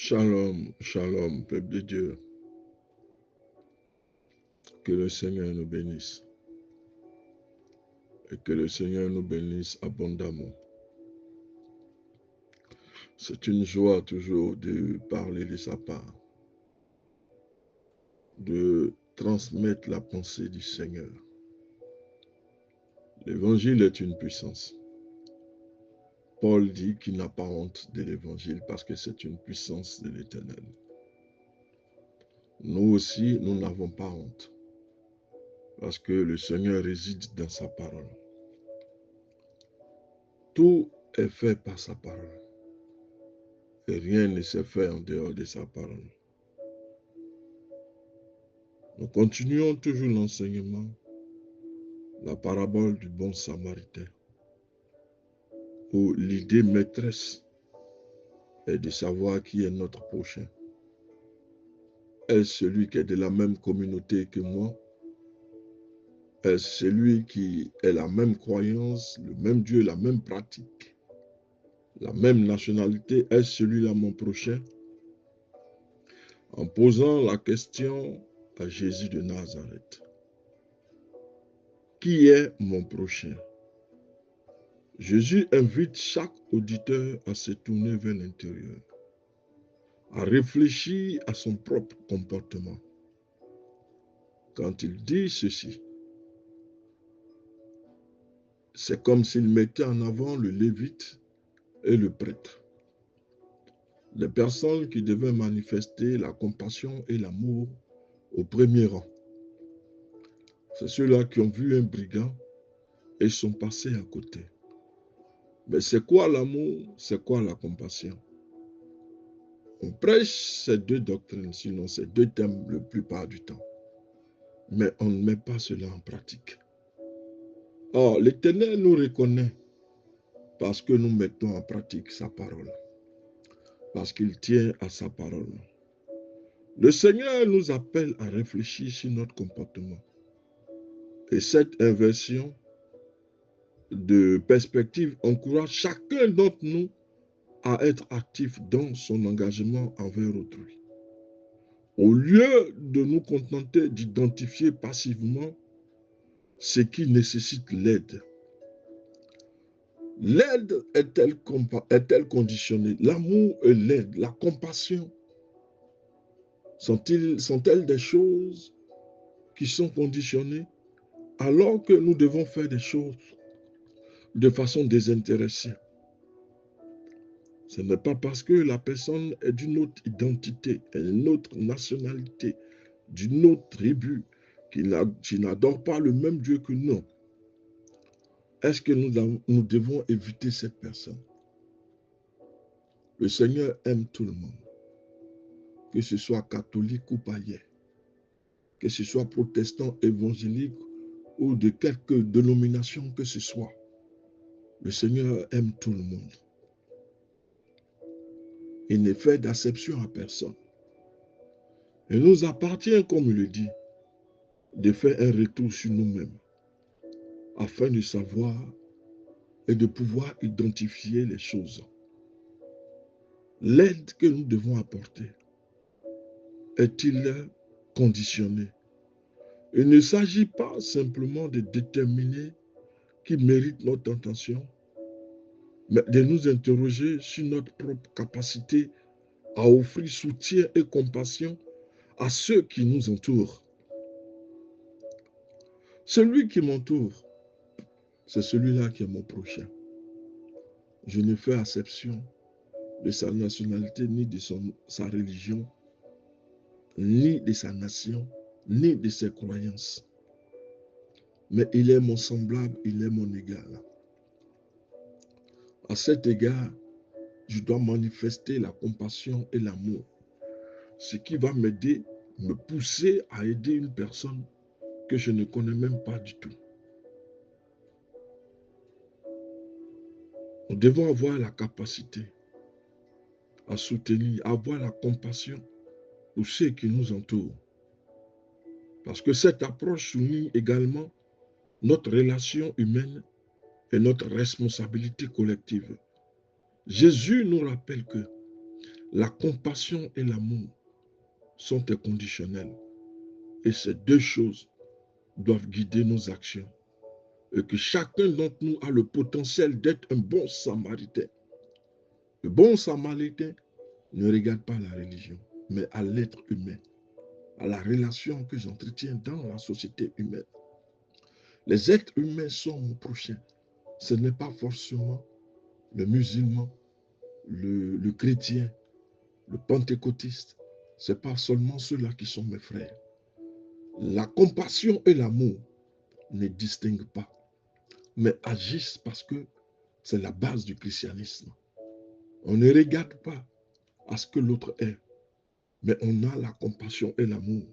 Shalom, shalom, peuple de Dieu. Que le Seigneur nous bénisse. Et que le Seigneur nous bénisse abondamment. C'est une joie toujours de parler de sa part. De transmettre la pensée du Seigneur. L'évangile est une puissance. Paul dit qu'il n'a pas honte de l'évangile parce que c'est une puissance de l'Éternel. Nous aussi, nous n'avons pas honte. Parce que le Seigneur réside dans sa parole. Tout est fait par sa parole. Et rien ne s'est fait en dehors de sa parole. Nous continuons toujours l'enseignement, la parabole du bon samaritain, où l'idée maîtresse est de savoir qui est notre prochain. Est-ce celui qui est de la même communauté que moi? Est-ce celui qui est la même croyance, le même Dieu, la même pratique, la même nationalité? Est-ce celui-là mon prochain? En posant la question à Jésus de Nazareth, qui est mon prochain? Jésus invite chaque auditeur à se tourner vers l'intérieur, à réfléchir à son propre comportement. Quand il dit ceci, c'est comme s'il mettait en avant le lévite et le prêtre, les personnes qui devaient manifester la compassion et l'amour au premier rang. C'est ceux-là qui ont vu un brigand et sont passés à côté. Mais c'est quoi l'amour? C'est quoi la compassion? On prêche ces deux doctrines, sinon ces deux thèmes la plupart du temps. Mais on ne met pas cela en pratique. Or, l'Éternel nous reconnaît parce que nous mettons en pratique sa parole. Parce qu'il tient à sa parole. Le Seigneur nous appelle à réfléchir sur notre comportement. Et cette inversion de perspective encourage chacun d'entre nous à être actif dans son engagement envers autrui. Au lieu de nous contenter d'identifier passivement ce qui nécessite l'aide. L'aide est-elle conditionnée? L'amour et l'aide, la compassion, sont-elles des choses qui sont conditionnées alors que nous devons faire des choses de façon désintéressée? Ce n'est pas parce que la personne est d'une autre identité, d'une autre nationalité, d'une autre tribu, qui n'adore pas le même Dieu que nous. Est-ce que nous devons éviter cette personne? Le Seigneur aime tout le monde, que ce soit catholique ou païen, que ce soit protestant, évangélique ou de quelque dénomination que ce soit. Le Seigneur aime tout le monde. Il ne fait d'acception à personne. Il nous appartient, comme il le dit, de faire un retour sur nous-mêmes afin de savoir et de pouvoir identifier les choses. L'aide que nous devons apporter est-il conditionné? Il ne s'agit pas simplement de déterminer qui mérite notre attention, mais de nous interroger sur notre propre capacité à offrir soutien et compassion à ceux qui nous entourent. Celui qui m'entoure, c'est celui-là qui est mon prochain. Je ne fais exception de sa nationalité, ni de sa religion, ni de sa nation, ni de ses croyances. Mais il est mon semblable, il est mon égal. À cet égard, je dois manifester la compassion et l'amour, ce qui va m'aider, me pousser à aider une personne que je ne connais même pas du tout. Nous devons avoir la capacité à soutenir, à avoir la compassion pour ceux qui nous entourent. Parce que cette approche souligne également notre relation humaine et notre responsabilité collective. Jésus nous rappelle que La compassion et l'amour sont inconditionnels. Et ces deux choses doivent guider nos actions. Et que chacun d'entre nous a le potentiel d'être un bon samaritain. Le bon samaritain ne regarde pas la religion, mais à l'être humain, à la relation que j'entretiens dans la société humaine. Les êtres humains sont mon prochain. Ce n'est pas forcément le musulman, le chrétien, le pentecôtiste. Ce n'est pas seulement ceux-là qui sont mes frères. La compassion et l'amour ne distinguent pas, mais agissent parce que c'est la base du christianisme. On ne regarde pas à ce que l'autre est, mais on a la compassion et l'amour.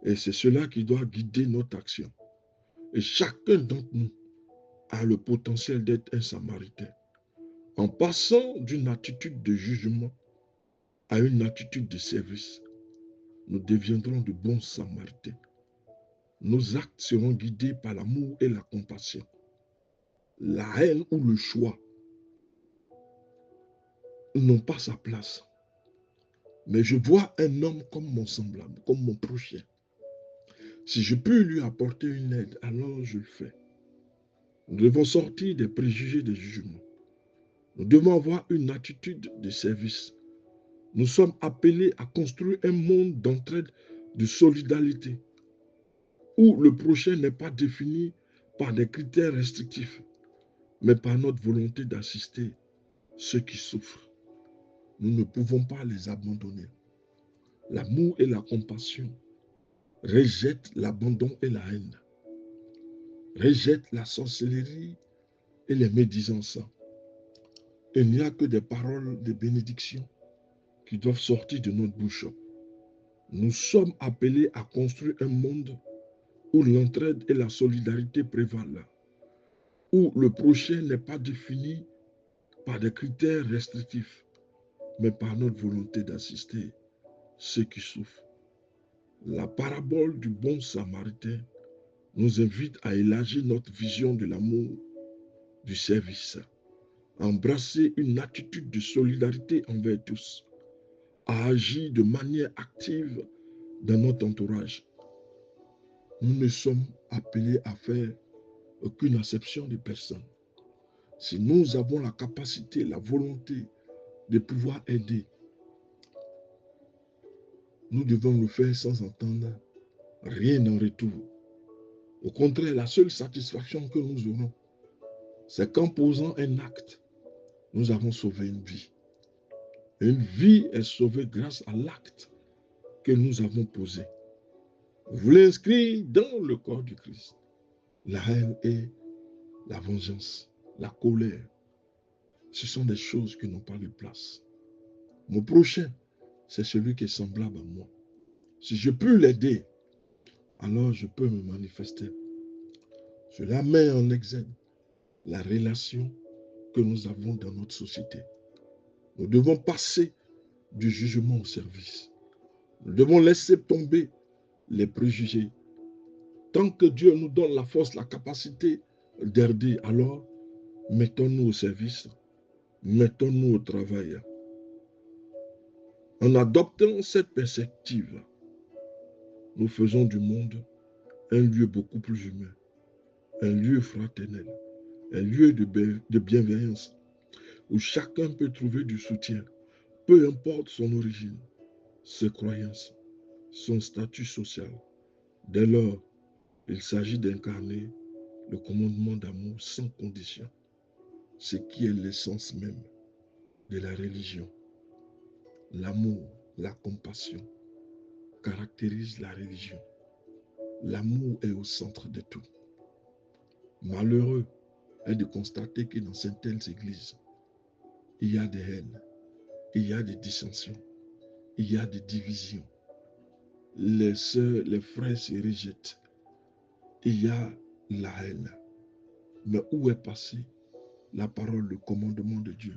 Et c'est cela qui doit guider notre action. Et chacun d'entre nous a le potentiel d'être un samaritain. En passant d'une attitude de jugement à une attitude de service, nous deviendrons de bons samaritains. Nos actes seront guidés par l'amour et la compassion. La haine ou le choix n'ont pas sa place. Mais je vois un homme comme mon semblable, comme mon prochain. Si je peux lui apporter une aide, alors je le fais. Nous devons sortir des préjugés des jugements. Nous devons avoir une attitude de service. Nous sommes appelés à construire un monde d'entraide, de solidarité, où le prochain n'est pas défini par des critères restrictifs, mais par notre volonté d'assister ceux qui souffrent. Nous ne pouvons pas les abandonner. L'amour et la compassion rejettent l'abandon et la haine, rejettent la sorcellerie et les médisances. Il n'y a que des paroles de bénédiction qui doivent sortir de notre bouche. Nous sommes appelés à construire un monde où l'entraide et la solidarité prévalent, où le prochain n'est pas défini par des critères restrictifs, mais par notre volonté d'assister ceux qui souffrent. La parabole du bon samaritain nous invite à élargir notre vision de l'amour, du service, à embrasser une attitude de solidarité envers tous, à agir de manière active dans notre entourage. Nous ne sommes appelés à faire aucune acception de personne. Si nous avons la capacité, la volonté de pouvoir aider, nous devons le faire sans attendre rien en retour. Au contraire, la seule satisfaction que nous aurons, c'est qu'en posant un acte, nous avons sauvé une vie. Une vie est sauvée grâce à l'acte que nous avons posé. Vous l'inscrire dans le corps du Christ. La haine et la vengeance, la colère, ce sont des choses qui n'ont pas de place. Mon prochain, c'est celui qui est semblable à moi. Si je peux l'aider, alors je peux me manifester. Cela met en exergue la relation que nous avons dans notre société. Nous devons passer du jugement au service. Nous devons laisser tomber les préjugés. Tant que Dieu nous donne la force, la capacité d'aider, alors mettons-nous au service, mettons-nous au travail. En adoptant cette perspective, nous faisons du monde un lieu beaucoup plus humain, un lieu fraternel, un lieu de bienveillance, où chacun peut trouver du soutien, peu importe son origine, ses croyances, son statut social. Dès lors, il s'agit d'incarner le commandement d'amour sans condition, ce qui est l'essence même de la religion. L'amour, la compassion caractérisent la religion. L'amour est au centre de tout. Malheureux est de constater que dans certaines églises, il y a des haines, il y a des dissensions, il y a des divisions. Les sœurs, les frères se rejettent. Il y a la haine. Mais où est passée la parole, le commandement de Dieu?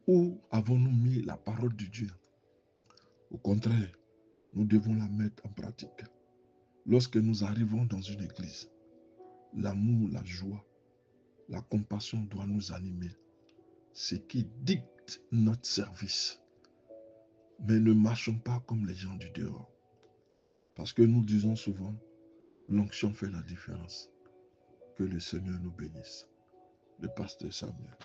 Où avons-nous mis la parole de Dieu? Au contraire, nous devons la mettre en pratique. Lorsque nous arrivons dans une église, l'amour, la joie, la compassion doit nous animer. Ce qui dicte notre service. Mais ne marchons pas comme les gens du dehors. Parce que nous disons souvent, l'onction fait la différence. Que le Seigneur nous bénisse. Le pasteur Samuel.